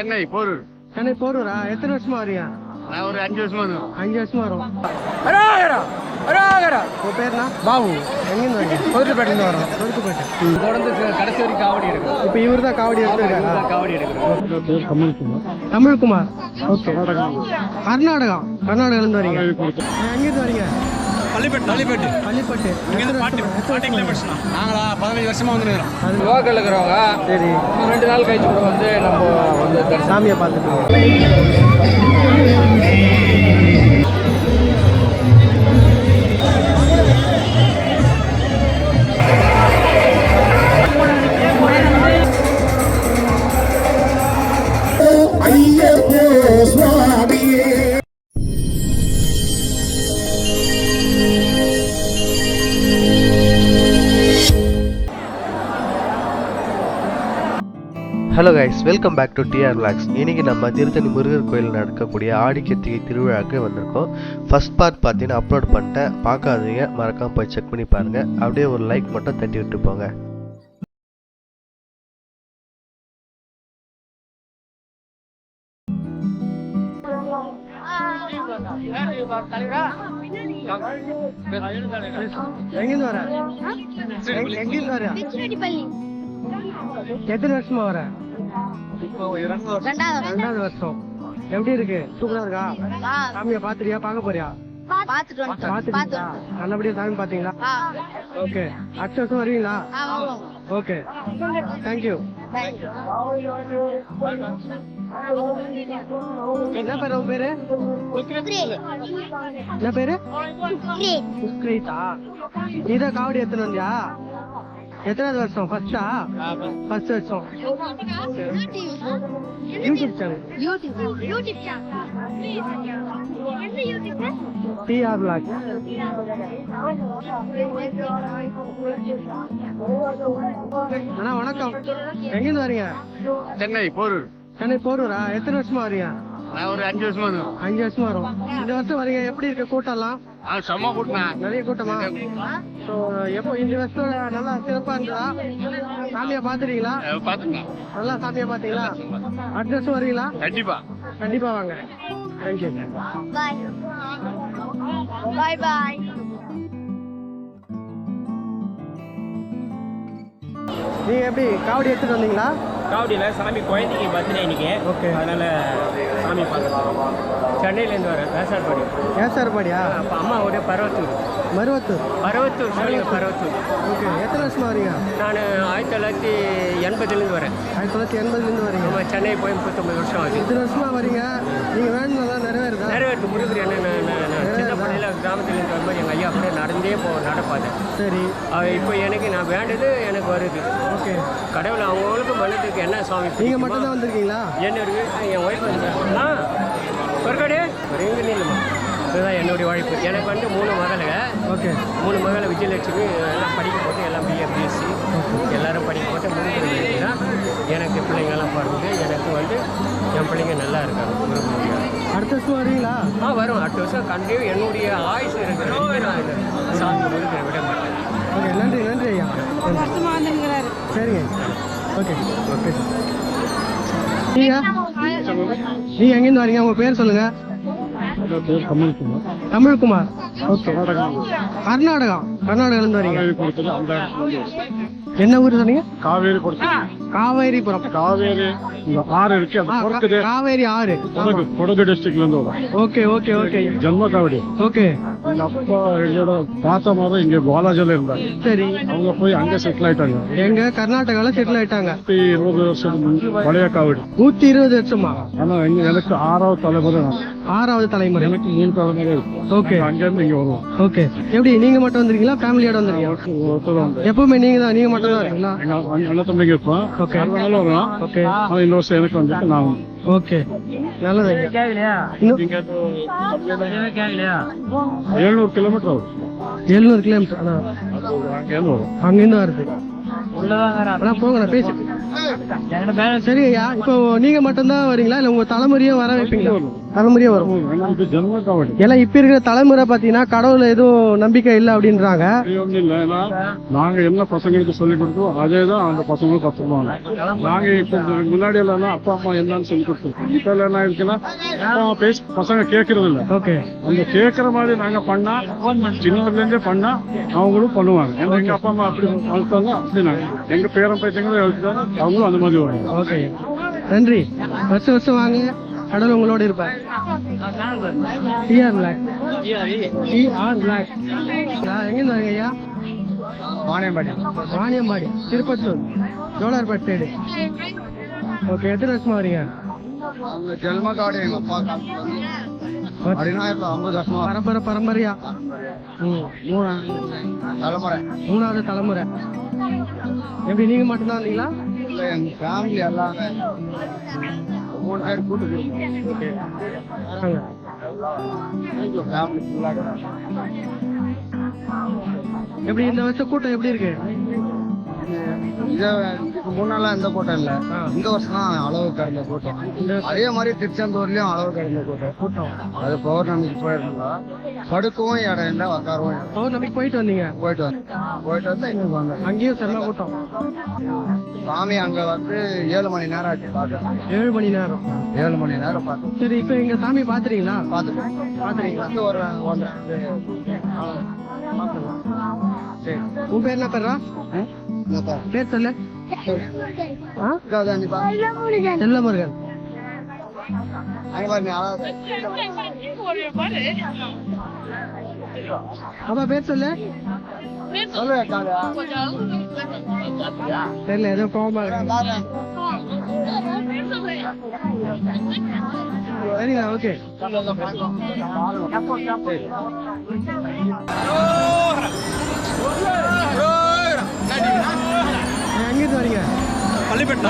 சென்னை போரூர். சென்னை போரூரா? எத்தனை வருஷமா வரீங்க? நான் ஒரு 5 வருஷமா வரும். 5 வருஷமா வரும். உங்க பேர்னா? பாபு. எங்கேருந்து வரீங்க? கோரிப்பேட்டிலேருந்து வரோம். கோரிப்பேட்டை. தொடர்ந்து கடைசி வரைக்கும் காவடி எடுக்கும். இப்போ இவர் தான் காவடி எடுத்துருக்காங்க. காவடி எடுக்கிறோம். தமிழ்குமார். ஓகே. கர்நாடகா. கர்நாடகாலேருந்து வரீங்க. எங்கேருந்து வரீங்க? பள்ளிப்பட்டு. பள்ளிப்பட்டு. நாங்களா 15 வருஷமா வந்துருக்கிறோம். லோக்கல் இருக்கிறவங்க சரி 2 நாள் கழிச்சு கூட வந்து நம்ம வந்து சாமியை பார்த்துட்டு hello guys, welcome back to TR vlogs. இன்றைக்கி நம்ம திருத்தணி முருகர் கோயில் நடக்கக்கூடிய ஆடி கிருத்திகை திருவிழாவுக்கு வந்திருக்கோம். ஃபர்ஸ்ட் பார்ட் பார்த்தீங்கன்னா அப்லோட் பண்ணிட்டேன், பார்க்காதீங்க, மறக்காமல் போய் செக் பண்ணி பாருங்கள். அப்படியே ஒரு லைக் மட்டும் தட்டி விட்டு போங்க. எங்கேருந்து வர? எங்கேருந்து வர? எத்தனை வருஷமா வர? 2வது வருஷம். எப்படி இருக்கு? சூப்பரா இருக்கா? சாமியை பாத்துறியா? பார்க்க போறியா? பாத்துட்டீங்களா? நல்லபடியா சாமி பாத்தீங்களா? ஓகே. அடுத்த வருஷம் வருவீங்களா? Okay, thank you. என்ன பேரு? உன் பேரு என்ன பேரு? சுஸ்கிரீதா. நீதான் காவடி எத்தனை வந்தியா? எத்தனாவது வருஷம்? ஃபர்ஸ்டா? ஃபர்ஸ்ட் வருஷம். YouTube channel. TR vlogs. அண்ணா வணக்கம். எங்கேருந்து வரீங்க? சென்னை போரூர். சென்னை போரூரா? எத்தனை வருஷமா வரீங்க? நான் ஒரு 5 வருஷமா வரும். 5 வருஷமா வரும். இந்த வருஷம் வரீங்க. எப்படி இருக்கு கூட்டம்லாம்? செம்ம கூட்டம். நிறைய கூட்டமா? ஸோ எப்போ இந்த வருஷம் நல்லா சிறப்பா இருந்ததா? சாமியை பாத்துறீங்களா? பாத்துக்கலாம். நல்லா சாமியை பாத்தீங்களா? அடுத்த வருஷம் வரீங்களா? கண்டிப்பா கண்டிப்பா வாங்க. தேங்க்யூ. பாய் பாய். நீங்க எப்படி காவடி எடுத்துட்டு வந்தீங்களா? காவடியில் சாமி குழந்தைக்கு பர்த்டே இன்னைக்கு. ஓகே. அதனால சாமி பார்க்கலாம். சென்னையிலேருந்து வரேன். வேசார்பாடி. ஏசார்பாடியா? அப்போ அம்மா ஒரு பரவத்தூர். மருவத்தூர். சொல்லுங்க பரவத்தூர். ஓகே. எத்தனை வருஷமா வரீங்க? நான் 1980 வரேன். 1980 வரீங்க. நம்ம சென்னை போய் 39 வருஷம் ஆகுது. இத்தனை வருஷமா வரீங்க. நீங்க வேணும்லாம் நிறைவேறுதா? நிறைவேற்று முருகர் என்ன சின்ன பள்ளியில் கிராமத்துலேருந்து வரும்போது எங்கள் ஐயா அப்படியே நடந்தே நடப்பாது. சரி. இப்போ எனக்கு நான் வேண்டது எனக்கு வருது. ஓகே. கடவுள் அவங்களுக்கு மனதுக்கு என்ன சுவாமி நீங்க மட்டும் தான் வந்திருக்கீங்களா? என்னுடைய என் ஒய்ஃப் வந்து பொற்காடு எங்கே நில்லுமா. இதுதான் என்னுடைய வாழ்ப்பு. எனக்கு வந்து 3 மகளுங்க. ஓகே. 3 மகளை விஜயலட்சுமி எல்லாம் படிக்க போட்டு எல்லாம் பிஏ பிஎஸ்சி எல்லோரும் படிக்க போட்டு முருகன் எனக்கு பிள்ளைங்கெல்லாம் பிறந்து எனக்கு வந்து என் பிள்ளைங்க நல்லா இருக்காங்க. அடுத்த வருஷம் வரீங்களா? வரும். அடுத்த வருஷம் கண்டிப்பாக என்னுடைய ஆயுசு இருக்கிற நான் சாமி முருகனை விட மாட்டேன். ஓகே. நன்றி ஐயா. சரிங்க. ஓகே. ஓகே. நீங்க எங்கேருந்து வரீங்க? உங்க பேர் சொல்லுங்க. தமிழ்குமார். ஓகே. கர்நாடகா. கர்நாடகாலேருந்து வரீங்க. என்ன ஊர் சொன்னீங்க? காவேரிபுரம். இந்த ஆறு இருக்கு, காவேரி ஆறு. கொடகு டிஸ்ட்ரிக்ட்ல இருந்து வரும். Okay okay okay. ஜன்ம காவடி. ஓகே. எங்க அப்பா எங்களோட தாத்தா மாதிரி இங்க பாலாஜில இருந்தாங்க. சரி. அவங்க போய் அங்க செட்டில் ஆயிட்டாங்க. எங்க கர்நாடகால செட்டில் ஆயிட்டாங்க. 120 வருஷம் பழைய காவடி. 120 வருஷமா? ஆனா எனக்கு 6வது தலைமுறை. 6வது தலைமுறை. எனக்கு 3 தலைமுறை இருக்கு. ஓகே. அங்க இருந்து இங்க வருவோம். ஓகே. எப்படி நீங்க மட்டும் வந்திருக்கீங்களா? ஃபேமிலியோட வந்திருக்கீங்களா? எப்பவுமே நீங்க மட்டும் தான் இருக்கீங்களா? அண்ணன் தம்பிங்க இருப்போம். ஓகே. வரும். ஓகே. இந்த வருஷம் எனக்கு வந்துட்டு நான். ஓகே. நல்லது. 700 கிலோமீட்டர் வரும். 700 கிலோமீட்டர். அங்கேருந்து வரும். அங்கிருந்து வருது. போங்க, நான் பேசிட்டு. சரி ஐயா, இப்போ நீங்க மட்டும்தான் வரீங்களா இல்ல உங்க தலைமுறையும் வர வைப்பீங்களா? தலைமுறையே வரும். இது ஜென்ம காவடி. எல்லாம் இப்ப இருக்கிற தலைமுறை பாத்தீங்கன்னா கடவுள் எதுவும் நம்பிக்கை இல்லை அப்படின்றாங்க. அப்படி ஒண்ணும் இல்ல. ஏன்னா நாங்க என்ன பசங்களுக்கு சொல்லி கொடுத்தோம் அதே தான் அந்த பசங்களும் கத்துக்குவாங்க. நாங்க இப்ப முன்னாடி எல்லாம் அப்பா அம்மா என்னன்னு சொல்லி கொடுத்தோம். இப்ப எல்லாம் என்ன இருக்குன்னா அப்பா அம்மா பேசி பசங்க கேட்கறது இல்ல. ஓகே. அந்த கேட்கற மாதிரி நாங்க பண்ணா சின்னதுல இருந்தே பண்ணா அவங்களும் பண்ணுவாங்க. ஏன்னா எங்க அப்பா அம்மா அப்படி வளர்த்தாங்க அப்படி நாங்க எங்க பேரன் பேச்சங்களும் வளர்த்தாங்க அவங்களும் அந்த மாதிரி வருவாங்க. ஓகே நன்றி. வருஷம் வருஷம் வாங்க, கடவுள் உங்களோட இருப்பார். TR blog. TR blog. எங்க வாங்க ஐயா? வாணியம்பாடி. வாணியம்பாடி திருப்பத்தூர் ஜோலார்பேட் சைடு. ஓகே எத்தனை வருஷமா வரீங்க? ஜென்ம காவடி எங்க அப்பா அப்படின்னா இப்ப 50 வருஷமா பரம்பரையா? தலைமுறை. 3வது தலைமுறை. எப்படி நீங்க மட்டும்தான் வந்தீங்களா? இல்ல எங்க ஃபேமிலி எல்லாமே 3 பேர் கூட்டு ஃபேமிலி ஃபுல்லாக. எப்படி இந்த வருஷம் கூட்டம் எப்படி இருக்கு? இதுக்கு முன்னால எந்த கூட்டம் இல்ல, இந்த வருஷம் தான் அளவு கடந்த கூட்டம். அதே மாதிரி திருச்செந்தூர்லயும் அளவு கடந்த கூட்டம். அது பௌர்ணமிக்கு போயிருந்தோம். படுக்கவும் இடம் இல்லை, உட்காரவும் இடம். பௌர்ணமிக்கு போயிட்டு வந்தீங்க? போயிட்டு வந்து இன்னும் வாங்க. அங்கேயும் செம்ம கூட்டம். சாமி அங்க வந்து 7 மணி நேரம் ஆச்சு பார்த்தேன். 7 மணி நேரம். 7 மணி நேரம் பார்த்தேன். சரி இப்ப எங்க சாமி பாத்துறீங்களா? பாத்துறீங்களா? ஒரு 1.5 சரி. உன் பேர் என்ன பேரா? பேர் சொல்லு. செல்லமுருகன். அப்பா பேர் சொல்லு. தெரியல, ஏதோ கோபமா இருக்கு. சரிங்களா? ஓகே. எங்கிருந்து வரீங்க? பள்ளிப்பட்டு.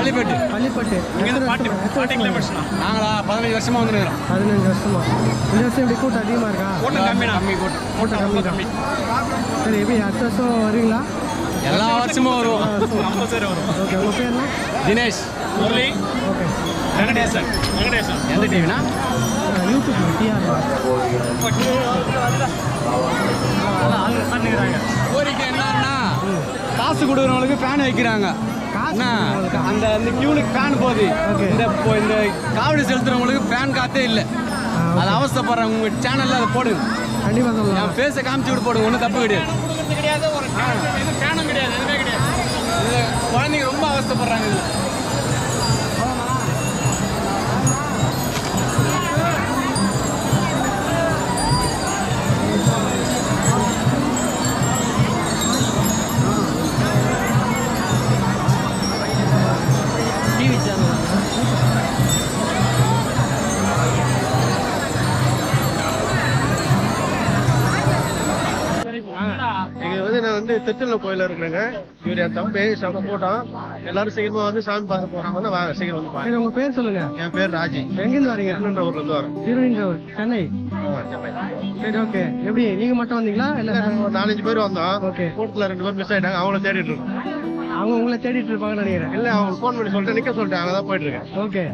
நாங்களா 15 வருஷமா வந்துருக்கோம். 15 வருஷமா. இந்த வருஷம் எப்படி கூட்டம் அதிகமா இருக்கா? கூட்டம் கம்மி தான். சரி எப்படி அடுத்த வருஷம் வருவீங்களா? எல்லா வருஷமும் வருவோம். ஓகே. உங்க பேர் என்ன? தினேஷ். ஓகே. எந்த டிவினா? YouTube TR. கோரிக்கை என்னன்னா காசு கொடுக்குறவங்களுக்கு ஃபேன் வைக்கிறாங்க. அந்த கியூனுக்கு ஃபேன் போகுது. இந்த காவடி செலுத்துறவங்களுக்கு ஃபேன் காத்தே இல்லை. அது அவசரப்படுறாங்க. உங்க சேனல்ல அதை போடுங்க. கண்டிப்பா சொல்லலாம். என் ஃபேஸை காமிச்சு விட்டு போடுங்க. ஒன்றும் தப்பு கிடையாது. ஃபேனும் கிடையாது, எதுவுமே கிடையாது. குழந்தைங்க ரொம்ப அவசரப்படுறாங்க. TV channel. நான் வந்து திருத்தல கோயில இருக்கிறேங்க. இவர் என் தம்பி. செம கூட்டம். எல்லாரும் சீக்கிரமா வந்து சாமி பார்க்க போறாங்க. வாங்க சீக்கிரம் வந்து பாருங்க. உங்க பேர் சொல்லுங்க. என் பேர் ராஜி. எங்கிருந்து வரீங்க? திருவனந்தபுரத்துல இருந்து வரேன். திருவனந்தபுரம், சென்னை. சரி ஓகே. எப்படி நீங்க மட்டும் வந்தீங்களா? இல்ல ஒரு 4-5 பேர் வந்தோம். ஓகே. கூட்டத்துல 2 பேர் மிஸ் ஆயிட்டாங்க. அவங்கள தேடிட்டு இருக்கோம். அவங்க உங்களை தேடிட்டு இருப்பாங்கன்னு நினைக்கிறேன். இல்ல அவங்க போன் பண்ணி சொல்லிட்டு நிக்க சொல்லிட்டு அங்கதான் போயிட்டு இருக்கேன். ஓகே.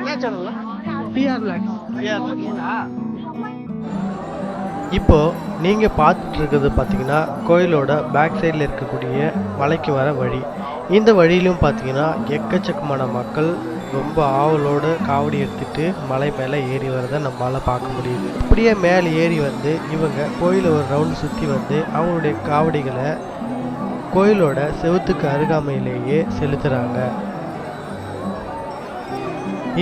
என்ன சேனல்? TR black. இப்போ நீங்கள் பார்த்துட்டு இருக்கிறது பார்த்தீங்கன்னா கோயிலோட பேக் சைடில் இருக்கக்கூடிய மலைக்கு வர வழி. இந்த வழியிலும் பார்த்தீங்கன்னா எக்கச்சக்கமான மக்கள் ரொம்ப ஆவலோடு காவடி எடுத்துகிட்டு மலை மேலே ஏறி வரதை நம்மளால் பார்க்க முடியுது. அப்படியே மேலே ஏறி வந்து இவங்க கோயிலை ஒரு ரவுண்டு சுற்றி வந்து அவங்களுடைய காவடிகளை கோயிலோட செவுத்துக்கு அருகாமையிலேயே செலுத்துகிறாங்க.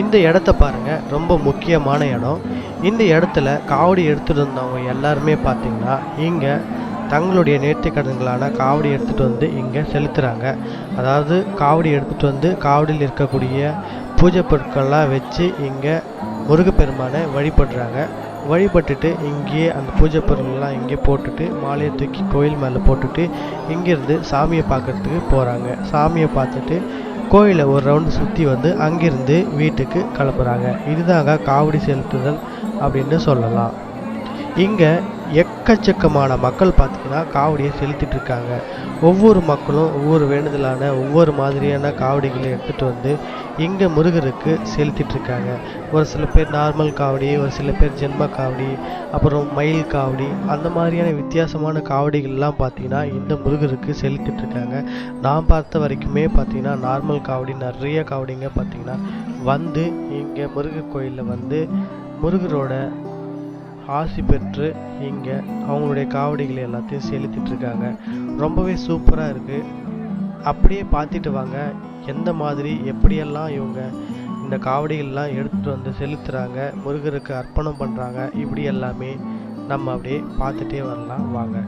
இந்த இடத்த பாருங்கள், ரொம்ப முக்கியமான இடம். இந்த இடத்துல காவடி எடுத்துகிட்டு வந்தவங்க எல்லாருமே பார்த்திங்கன்னா இங்கே தங்களுடைய நேர்த்திக்கடன்களான காவடி எடுத்துகிட்டு வந்து இங்கே செலுத்துகிறாங்க. அதாவது காவடி எடுத்துகிட்டு வந்து காவடியில் இருக்கக்கூடிய பூஜை பொருட்கள்லாம் வச்சு இங்கே முருகப்பெருமானை வழிபடுறாங்க. வழிபட்டுட்டு இங்கேயே அந்த பூஜை பொருள்லாம் இங்கே போட்டுட்டு மாலையை தூக்கி கோயில் மேலே போட்டுட்டு இங்கேருந்து சாமியை பார்க்குறதுக்கு போகிறாங்க. சாமியை பார்த்துட்டு கோயிலை ஒரு ரவுண்டு சுற்றி வந்து அங்கிருந்து வீட்டுக்கு கிளப்புறாங்க. இதுதாங்க காவடி செலுத்துதல் அப்படின்னு சொல்லலாம். இங்கே எக்கச்சக்கமான மக்கள் பார்த்திங்கன்னா காவடியை செலுத்திட்டு இருக்காங்க. ஒவ்வொரு மக்களும் ஒவ்வொரு வேண்டுதலான ஒவ்வொரு மாதிரியான காவடிகளை எடுத்துகிட்டு வந்து இங்கே முருகருக்கு செலுத்திட்டு இருக்காங்க. ஒரு சில பேர் நார்மல் காவடி, ஒரு சில பேர் ஜென்ம காவடி, அப்புறம் மயில் காவடி, அந்த மாதிரியான வித்தியாசமான காவடிகள்லாம் பார்த்திங்கன்னா இந்த முருகருக்கு செலுத்திட்டு இருக்காங்க. நான் பார்த்த வரைக்குமே பார்த்திங்கன்னா நார்மல் காவடி நிறைய காவடிங்க பார்த்திங்கன்னா வந்து இங்கே முருகர் கோயிலில் வந்து முருகரோட ஆசி பெற்று இங்கே அவங்களுடைய காவடிகளை எல்லாத்தையும் செலுத்திட்டு இருக்காங்க. ரொம்பவே சூப்பராக இருக்குது. அப்படியே பார்த்துட்டு வாங்க எந்த மாதிரி எப்படியெல்லாம் இவங்க இந்த காவடிகள்லாம் எடுத்துகிட்டு வந்து செலுத்துகிறாங்க, முருகருக்கு அர்ப்பணம் பண்ணுறாங்க, இப்படி எல்லாமே நம்ம அப்படியே பார்த்துட்டே வரலாம் வாங்க.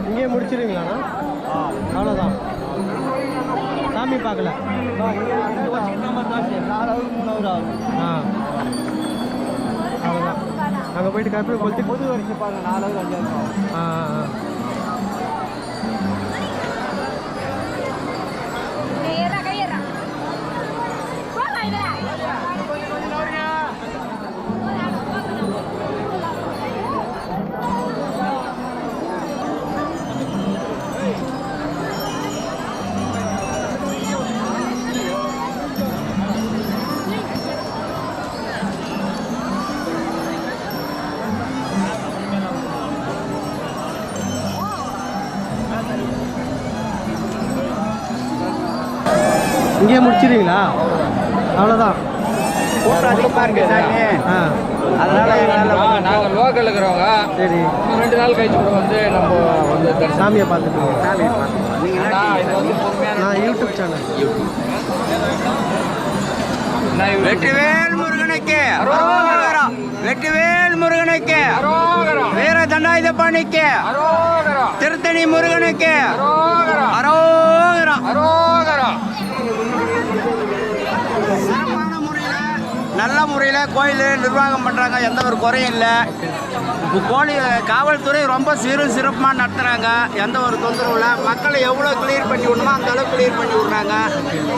இங்கே முடிச்சிருவீங்களாண்ணா? அவ்வளோதான், சாமி பார்க்கல. அவ்வளோதான், அங்கே போயிட்டு கற்பூரம் கொளுத்தி புது வருஷம் பாருங்க, 4 hour 5 hour. இங்கே முடிச்சிருவீங்களா? அவ்வளோதான். நாங்கள் லோக்கல் இருக்கிறவங்க சரி, 2 நாள் கழிச்சு கூட வந்து நம்ம வந்து சாமியை பார்த்துட்டு இது வந்து நான் யூடியூப் சேனல். வெற்றிவேல் முருகனுக்கு அரோகரா, வெற்றிவேல் முருகனுக்கு அரோகரா, வீர தண்டாயுதபாணிக்கு அரோகரா, திருத்தணி முருகனுக்கு அரோகரா, அரோகரா, அரோகரா. நல்ல முறையில் கோயில் நிர்வாகம் பண்ணுறாங்க, எந்த ஒரு குறையும் இல்லை. காவல்துறை ரொம்ப சிறப்பாக நடத்துகிறாங்க, எந்த ஒரு தொந்தரவும் இல்லை. மக்களை எவ்வளோ கிளியர் பண்ணி விடணுமோ அந்த அளவுக்கு கிளியர் பண்ணி விட்றாங்க.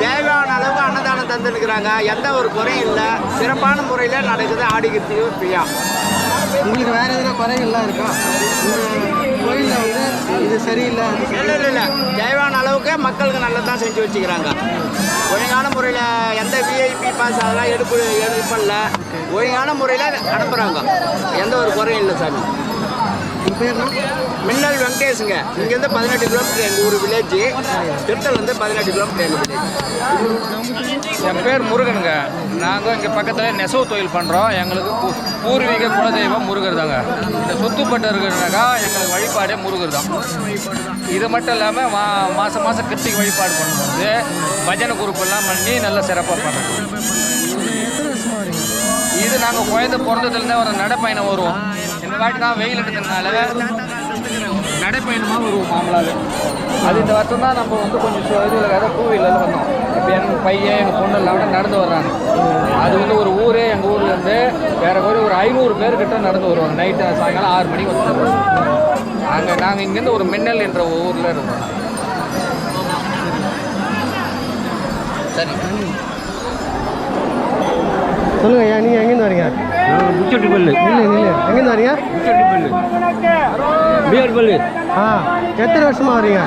தேவையான அளவுக்கு அன்னதானம் தந்துருக்குறாங்க, எந்த ஒரு குறையும் இல்லை. சிறப்பான முறையில் நடக்குது ஆடிக்கிறதுக்கு ஃப்ரீயா. உங்களுக்கு வேறு எதுனா குறைகள்லாம் இருக்கா? கோயிலில் வந்து இது சரியில்லை? இல்லை, தேவையான அளவுக்கு மக்களுக்கு நல்லதான் செஞ்சு வச்சுக்கிறாங்க. ஒழுங்கான முறையில் எந்த விஐபி பாஸ் அதெல்லாம் எடுப்பல, ஒழுங்கான முறையில் அனுப்புகிறாங்க, எந்த ஒரு குறையும் இல்லை சாமி. உங்கள் பேர்னா? மின்னல் வெங்கடேஷுங்க. இங்கேருந்து 18 கிலோமீட்டர் எங்கள் ஊர் வில்லேஜ். திருத்தல் வந்து 18 கிலோமீட்டர் எங்கள் வில்லேஜ். என் பேர் முருகனுங்க. நாங்கள் இங்கே பக்கத்தில் நெசவு தொழில் பண்ணுறோம். எங்களுக்கு பூர்வீக குலதெய்வம் முருகர் தாங்க. இந்த சொத்துப்பட்டு இருக்கிறனாக்கா எங்களுக்கு வழிபாடே முருகர் தான். இது மட்டும் இல்லாமல் மாதம் கிருத்திகை வழிபாடு பண்ணும்போது பஜனை குரூப்பெல்லாம் பண்ணி நல்லா சிறப்பாக பண்ணுறோம். இது நாங்கள் குழந்தை பிறந்ததுலேருந்தே ஒரு நடைப்பயணம் வருவோம். இந்த வாட்டி தான் வெயில் எடுத்ததுனால நடைப்பயணமாக வருவோம் மாமலாவே. அது இந்த வருஷம் தான் நம்ம வந்து கொஞ்சம் இதில் டூ வீலரில் வந்தோம். இப்போ எங்கள் பையன் எங்கள் பொண்ணு எல்லாம் நடந்து வர்றாங்க. அது வந்து ஒரு ஊரே எங்கள் ஊர்லேருந்து வேறு ஒரு 500 பேர்கிட்ட நடந்து வருவாங்க. நைட்டு சாயங்காலம் 6 மணிக்கு வந்து நாங்கள் இங்கேருந்து ஒரு மின்னல் என்ற ஊரில் இருந்தோம். சரி, சொல்லுங்க ஐயா, நீங்கள் எங்கேருந்து வரீங்க? முச்சட்டிப்பள்ளி. இல்லை, எங்கேருந்து வரீங்க? முச்சட்டிப்பள்ளி, பிஆர்பள்ளி. எத்தனை வருஷமாக வரீங்க?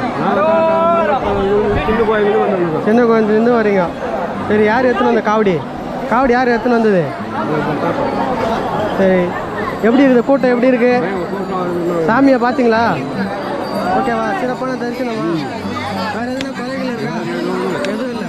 சின்ன கோயிலுக்கு வந்து சின்ன கோயிலேருந்து வரீங்க. சரி, யார் எடுத்துன்னு வந்த காவடி யார் எடுத்துன்னு வந்தது? சரி, எப்படி இருக்குது கூட்டம்? எப்படி இருக்கு? சாமியை பார்த்தீங்களா? ஓகேவா? சிறப்பான தரிசனமா? வேறு எதுனா குறைகள் இருக்கா? எதுவும் இல்லை.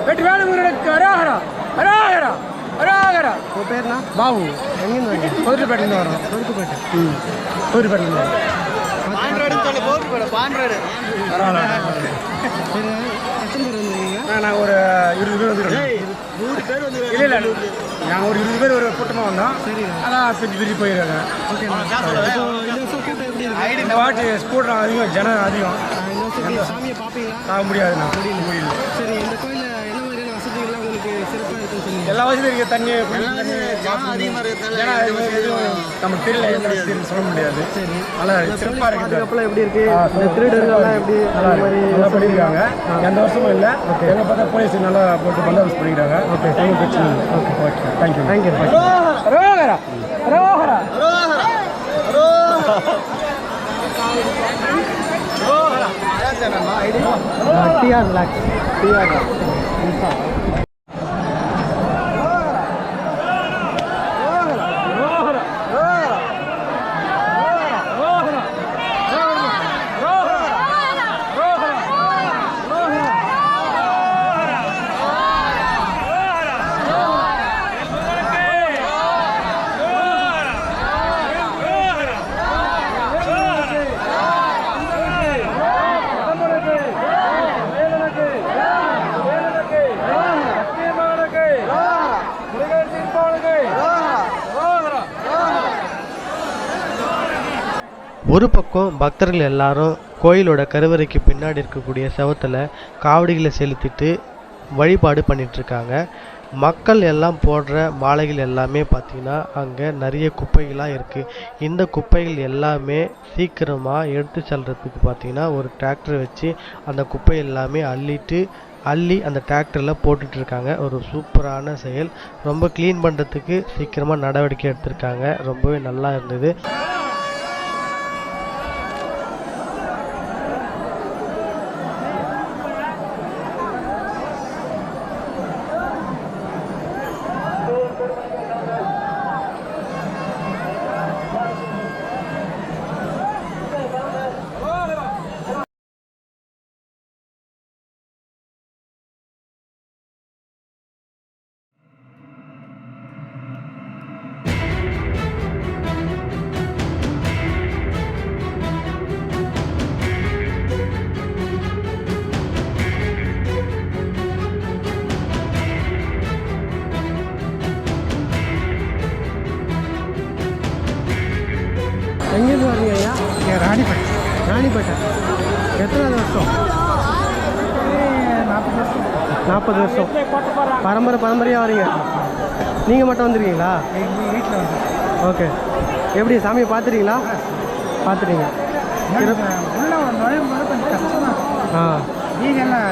வெற்றிவேல் முருகனுக்கு அரோகரா. உங்க பேர்னா? பாபு எங்கேருந்து வரீங்க? கோவில்பேட்டிலேருந்து வரோம். கோரிக்கப்பேட்டை. கோவில்பேட்டிலேருந்து சரி, எத்தனை பேர் வந்துருக்கீங்க? நாங்கள் ஒரு 20 பேர் வந்துருக்கோம். இல்லை நாங்கள் ஒரு 20 பேர் ஒரு கூட்டமாக வந்தோம். சரி, அதான் பிரிஞ்சு போயிருக்காங்க. ஓகே. இப்போ இந்த வருஷம் கூட்டம் எப்படி இருக்கு? இந்த வாட்டி ஸ்கூட்டர் அதிகம், ஜனம் அதிகம். இந்த வருஷம் சாமியை பார்ப்பீங்களா? ஆக முடியாதுண்ணா, முடியல. சரி, இந்த கோயிலில் என்ன மாதிரியான வசதிகள்லாம் உங்களுக்கு சிறப்பாக இருக்குன்னு சொன்னீங்க? எல்லா வசதியும் இருக்குது. தண்ணி நமக்கு தெரியல, எந்த வசதியும் சொல்ல முடியாது. சரி, நல்லா சிறப்பாக இருக்குது. பாதுகாப்புலாம் எப்படி இருக்கு? இந்த திருடர்கள்லாம் எப்படி நல்லா அந்த மாதிரி நல்லா பண்ணியிருக்காங்க. எந்த வருஷமும் இல்லை. எங்கே பார்த்தா போலீஸ் நல்லா போட்டு பந்தோபஸ்து பண்ணிக்கிறாங்க. ஓகே, ஒன்றும் பிரச்சனை இல்லை. Okay, okay, thank you. Thank you. TR relax. ஒரு பக்கம் பக்தர்கள் எல்லாரும் கோயிலோட கருவறைக்கு பின்னாடி இருக்கக்கூடிய செவத்தில் காவடிகளை செலுத்திட்டு வழிபாடு பண்ணிகிட்ருக்காங்க. மக்கள் எல்லாம் போடுற மாலைகள் எல்லாமே பார்த்திங்கன்னா அங்கே நிறைய குப்பைகளாக இருக்குது. இந்த குப்பைகள் எல்லாமே சீக்கிரமாக எடுத்து செல்றதுக்கு பார்த்திங்கன்னா ஒரு டிராக்டர் வச்சு அந்த குப்பை எல்லாமே அள்ளி அந்த டிராக்டரில் போட்டுட்ருக்காங்க. ஒரு சூப்பரான செயல். ரொம்ப க்ளீன் பண்ணுறதுக்கு சீக்கிரமாக நடவடிக்கை எடுத்திருக்காங்க. ரொம்பவே நல்லா இருந்தது. எங்கேருந்து வரீங்க ஐயா? ராணிப்பேட்டை. எத்தனாவது வருஷம்? 40 வருஷம். பரம்பரையாக வரீங்க. நீங்கள் மட்டும் வந்துருக்கீங்களா? வீட்டில் வந்து ஓகே. எப்படி சாமியை பார்த்துட்டீங்களா? பார்த்துட்டீங்க. நுழையும்போது கொஞ்சம் கஷ்டமாக ஆ. நீங்கள்லாம்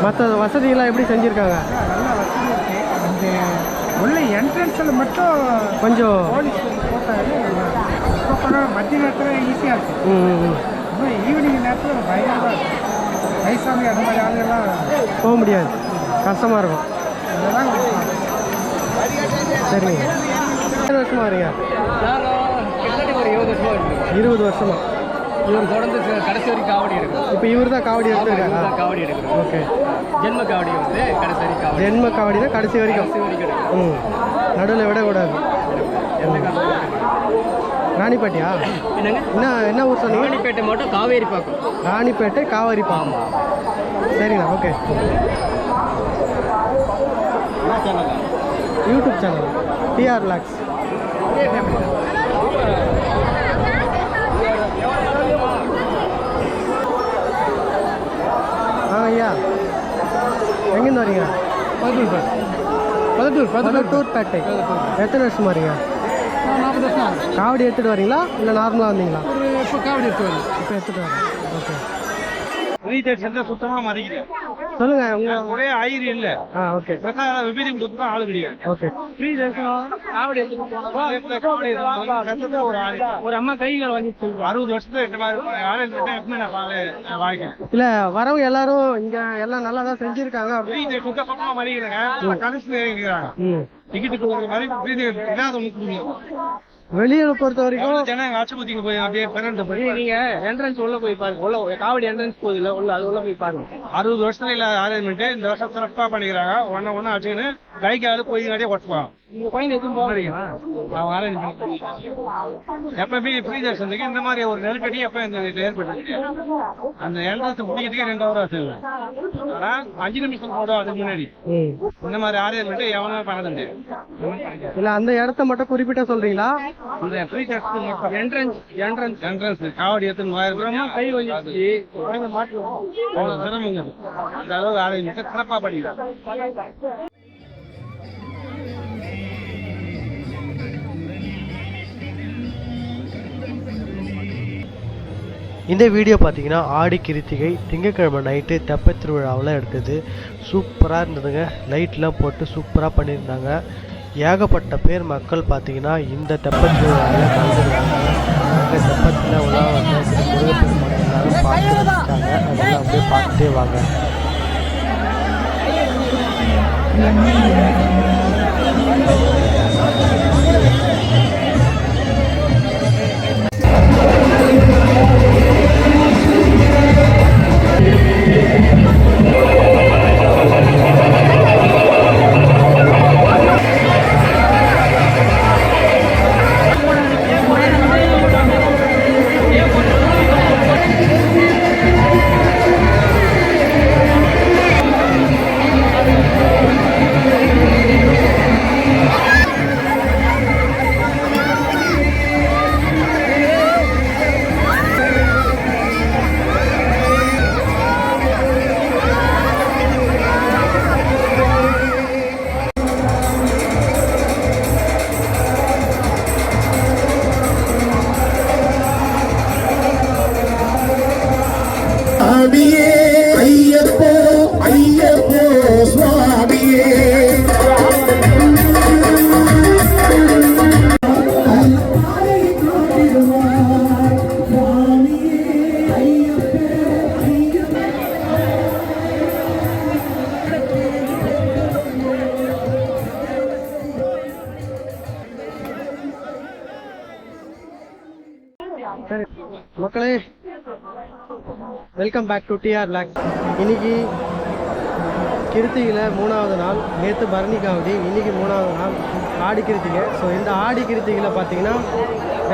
மற்ற வசதிகள்லாம் எப்படி செஞ்சுருக்காங்க? நல்லா வசதி இருக்குது. அந்த உள்ள என்ட்ரன்ஸில் மட்டும் கொஞ்சம் போலீஸ் போட்டாரு. இப்போ பரவாயில்ல, மத்திய நேரத்தில் ஈஸியாக இருக்குது. இன்னும் ஈவினிங் நேரத்தில் பயங்கரமாக இருக்கும். வயசாமி அந்த மாதிரி ஆளுகள்லாம் போக முடியாது, கஷ்டமாக இருக்கும். அதெல்லாம் சரிங்க. எத்தனை வருஷமா வரீங்க? ஒரு 20 வருஷமா இருக்கு. 20 வருஷமா. இவர் தொடர்ந்து கடைசி வரைக்கும் காவடி எடுக்கும். இப்போ இவர் தான் காவடி எடுத்துருக்காரா? காவடி எடுக்கிறோம். ஓகே. ஜென்ம காவடி வந்து கடைசி வரைக்கும் காவடி. ஜென்ம காவடினா கடைசி வரைக்கும். ம், நடுவில் விடக்கூடாது. ராணிப்பேட்டையா? என்னங்க? என்ன ஊர் சொன்னீங்க? ராணிப்பேட்டை மட்டும் காவேரி பாக்கம். ராணிப்பேட்டை காவேரி பாக்கம். சரிண்ணா, okay. YouTube channel TR relax. ஐயா, எங்கேருந்து வரீங்க? பதட்டூர்பேட்டை. எத்தனை வருஷமா வரீங்க? 40 வருஷம். காவடி எடுத்துகிட்டு வரீங்களா இல்லை நார்மலாக வந்தீங்களா? இப்போ காவடி எடுத்து வரேன். இப்போ எடுத்துகிட்டு வரேன். ஓகே. சுத்தமாக மதிக்கிறேன். சொல்லுங்க உங்க ஒரே ஆயிரம் இல்லை. ஓகே விபதி கொடுத்து ஆளு கிடையாது. ஓகே. ஃப்ரீ தரிசனம் காவடி எடுத்து ஒரு அம்மா கைகள் வாங்கி 60 வருஷத்துல 8 வாங்கிக்கிறேன். இல்ல வரவங்க எல்லாரும் இங்க எல்லாம் நல்லா தான் செஞ்சிருக்காங்க. சுத்தமாக மதிக்கிறேங்க. கடைசி டிக்கெட்டுக்கு ஒரு மாதிரி ஃப்ரீ இல்லாத ஒன்று. வெளியில பொறுத்த வரைக்கும் ஜனங்க ஆட்சிபத்திக்கு போய் அப்படியே பன்னெண்டு போய் நீங்க என்ட்ரன்ஸ் உள்ள போய் பாருங்க. உள்ள காவடி என்ட்ரன்ஸ் போகுதுல உள்ள, அது உள்ள போய் பாருங்க. 60 வருஷத்துல இல்ல அரேஞ்ச்மெண்ட் இந்த வருஷம் சிறப்பா பண்ணிக்கிறாங்க. ஒன்னு ஆச்சுன்னு கைக்காவது போய் நிறைய ஒட்டுவான் உங்க பையன் எதுவும் போக மாட்டீங்களா? அவன் அரேஞ்ச் பண்ணி எப்பவுமே ஃப்ரீ தர்ஷனுக்கு இந்த மாதிரி ஒரு நெருக்கடி எப்போ இந்த ஏற்பட்டு அந்த என்ட்ரன்ஸ் முடிக்கிறதுக்கு 2 hour ஆச்சு. ஆனா 5 நிமிஷம் போடும் அதுக்கு முன்னாடி இந்த மாதிரி அரேஞ்ச்மெண்ட் எவனும் பண்ணது முடியாது. இல்ல அந்த இடத்த மட்டும் குறிப்பிட்ட சொல்றீங்களா? அந்த ஃப்ரீ தர்ஷன் என்ட்ரன்ஸ் காவடி எடுத்துன்னு கை வச்சு மாட்டு அவ்வளோ சிரமங்க. அந்த அளவு அரேஞ்ச்மெண்ட் சிறப்பாக பண்ணிக்கலாம். இந்த வீடியோ பார்த்தீங்கன்னா ஆடி கிருத்திகை திங்கக்கிழமை நைட்டு தெப்பத் திருவிழாவில் எடுத்தது. சூப்பராக இருந்ததுங்க. லைட்லாம் போட்டு சூப்பராக பண்ணியிருந்தாங்க. ஏகப்பட்ட பேர் மக்கள் பார்த்தீங்கன்னா இந்த தெப்பத் திருவிழாவில் கலந்துருக்காங்க. அங்கே தெப்பத்தில் உலா வந்து முருகப்பெருமானை எல்லாரும் பார்த்து ரசித்தாங்க. அதெல்லாம் அப்படியே பார்த்துட்டே வாங்க. சரி மக்களே, welcome back to TR vlogs. இன்னைக்கு கிருத்திகையில் 3வது நாள். நேற்று பரணி காவடி, இன்னைக்கு 3வது நாள் ஆடி கிருத்திகை. ஸோ இந்த ஆடி கிருத்திகையில் பார்த்தீங்கன்னா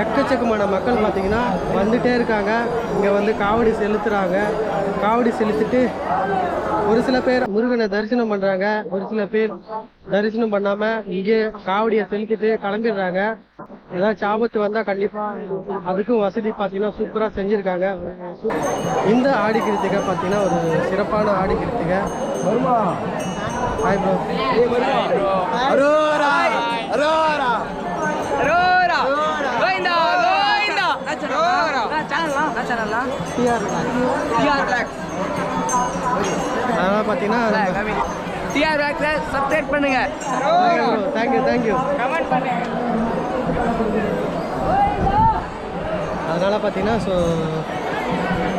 எக்கச்சக்கமான மக்கள் பார்த்தீங்கன்னா வந்துட்டே இருக்காங்க. இங்கே வந்து காவடி செலுத்துகிறாங்க. காவடி செலுத்திட்டு ஒரு சில பேர் முருகனை தரிசனம் பண்ணுறாங்க, ஒரு சில பேர் தரிசனம் பண்ணாமல் இங்கே காவடியை செலுத்திட்டு கிளம்பிடுறாங்க. ஏதாச்சும் ஆபத்து வந்தால் கண்டிப்பாக அதுக்கும் வசதி பார்த்தீங்கன்னா சூப்பராக செஞ்சுருக்காங்க. இந்த ஆடி கிருத்திகை பார்த்தீங்கன்னா ஒரு சிறப்பான ஆடி கிருத்திகை. வருமா? Hi bro. அதனால் பார்த்தீங்கன்னா டிஆர் வ்ளாக்ஸை சப்ஸ்கிரைப் பண்ணுங்க. தேங்க்யூ. அதனால் பார்த்தீங்கன்னா ஸோ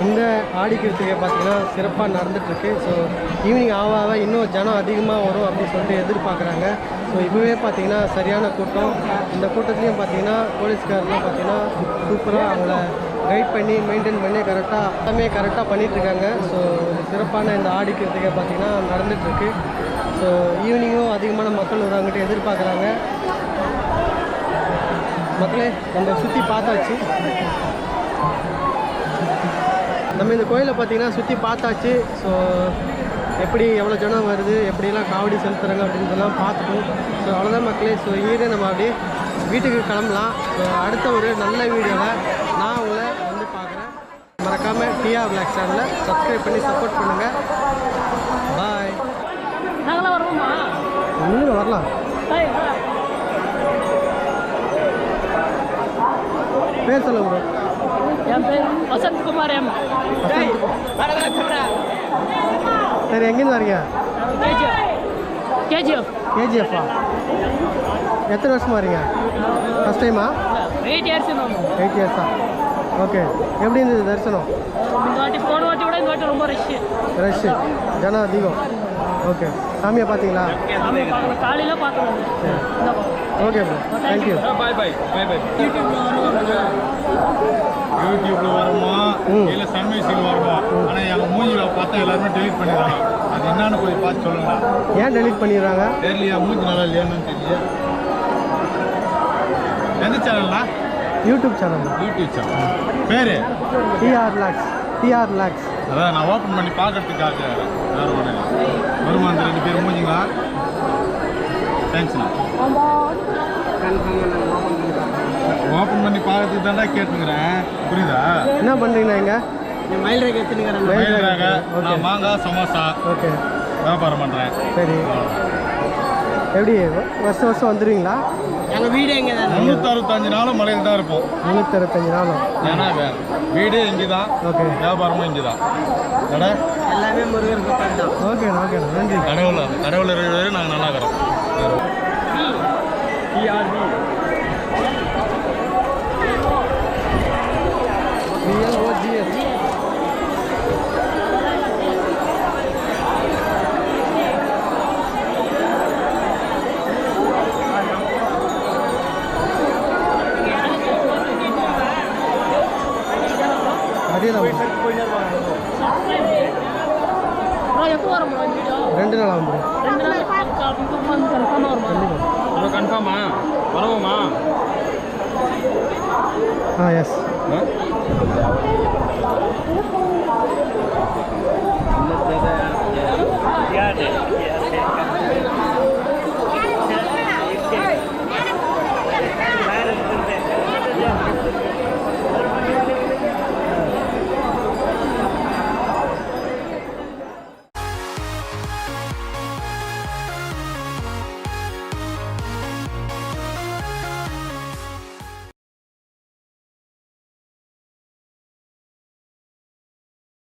இந்த ஆடி கிருத்திகை பார்த்தீங்கன்னா சிறப்பாக நடந்துகிட்ருக்கு. ஸோ ஈவினிங் ஆக இன்னும் ஜனம் அதிகமாக வரும் அப்படின்னு சொல்லிட்டு எதிர்பார்க்குறாங்க. ஸோ இப்போவே பார்த்தீங்கன்னா சரியான கூட்டம். இந்த கூட்டத்துலேயும் பார்த்தீங்கன்னா போலீஸ்காரெலாம் பார்த்தீங்கன்னா சூப்பராக அவங்கள கைட் பண்ணி மெயின்டைன் பண்ணி எல்லாமே கரெக்டாக பண்ணிகிட்ருக்காங்க. ஸோ சிறப்பான இந்த ஆடி கிருத்திகை பார்த்தீங்கன்னா நடந்துகிட்ருக்கு. ஸோ ஈவினிங்கும் அதிகமான மக்கள் வருவாங்கட்டு எதிர்பார்க்குறாங்க. மக்களே நம்ம சுற்றி பார்த்தாச்சு. நம்ம இந்த கோயிலை பார்த்தீங்கன்னா சுற்றி பார்த்தாச்சு. ஸோ எப்படி எவ்வளோ ஜனம் வருது, எப்படிலாம் காவடி செலுத்துறாங்க அப்படின்றதெல்லாம் பார்த்துட்டோம். ஸோ அவ்வளோதான் மக்களே. ஸோ இங்கே நம்ம அப்படியே வீட்டுக்கு கிளம்பலாம். ஸோ அடுத்த ஒரு நல்ல வீடியோவில் நான் உங்களை வந்து பார்க்குறேன். மறக்காமல் டிஆர் வ்ளாக்ஸ் சேனலை சப்ஸ்கிரைப் பண்ணி சப்போர்ட் பண்ணுங்கள். பாய். நாங்களாம் வருவோமா? நீங்கள் வரலாம். பேர் சொல்லுங்க ப்ரோ. என் பேர் வசந்த்குமார் எம். சரி, எங்கேருந்து வரீங்க? கேஜிஎஃப்பா? எத்தனை வருஷமா வரீங்க? ஃபஸ்ட் டைமா? 8 years. 8 years-ஆ? ஓகே. எப்படி இருந்தது தரிசனம்? இந்த வாட்டி போன வாட்டி விட இந்த வாட்டி ரொம்ப ரஷ்ஷு ஜனம் அதிகம். ஓகே. சாமியை பார்த்தீங்களா? காலையில் பார்த்தோம். Okay bro, thank you. யூடியூப்ல வருமா இல்லை சன்வைஸில் வருமா? ஆனால் எங்கள் மூஞ்சியில் பார்த்தா எல்லாருமே டெலிட் பண்ணிடுறாங்க. அது என்னன்னு போய் பார்த்து சொல்லுங்க. ஏன் டெலீட் பண்ணிடுறாங்க? தெரியலையா, மூஞ்சி நல்லா இல்லையான்னு தெரியல. எந்த சேனல்னா? YouTube channel. யூடியூப் சேனல் பேரு டிஆர் லாக்ஸ். TR logs. அதான் நான் ஓப்பன் பண்ணி பார்க்கறதுக்காக வேறு ஒன்று வருமா அந்த 2 பேர் மூஞ்சிங்களா? தேங்க்ஸ்ண்ணா. ஓப்பன் பண்ணி பார்க்கறதுக்கு தாண்டா கேட்டுக்கிறேன், புரியுதா? என்ன பண்ணுறீங்கண்ணா இங்கே? மயில் ரேக் எடுத்துக்கிறேன். மயிலாக நான் மாங்காய் சமோசா ஓகே, வியாபாரம் பண்ணுறேன். சரி. எப்படி வருஷம் வருஷம் வந்துடுவீங்களா? எங்கள் வீடு எங்கே தான்? 365 நாளும் மலையில் தான் இருப்போம். 365 நாளும். ஏன்னா வீடு இங்கே தான், ஓகே, வியாபாரமும் இங்கே தான். கடை எல்லாமே முருகருக்கு தான். ஓகேண்ணா, ஓகேண்ணா, நன்றி. கடவுள் இருக்கிற வரை நாங்கள் நல்லா இருக்கிறோம். BLOGS. ப்ரோ எப்போ வரும் ப்ரோ இந்த வீடியோ? 2 நாள் ஆகும் bro. 2 நாள் கன்ஃபார்மாக வரும். இப்போ கன்ஃபார்மா வருவோமா? எஸ்.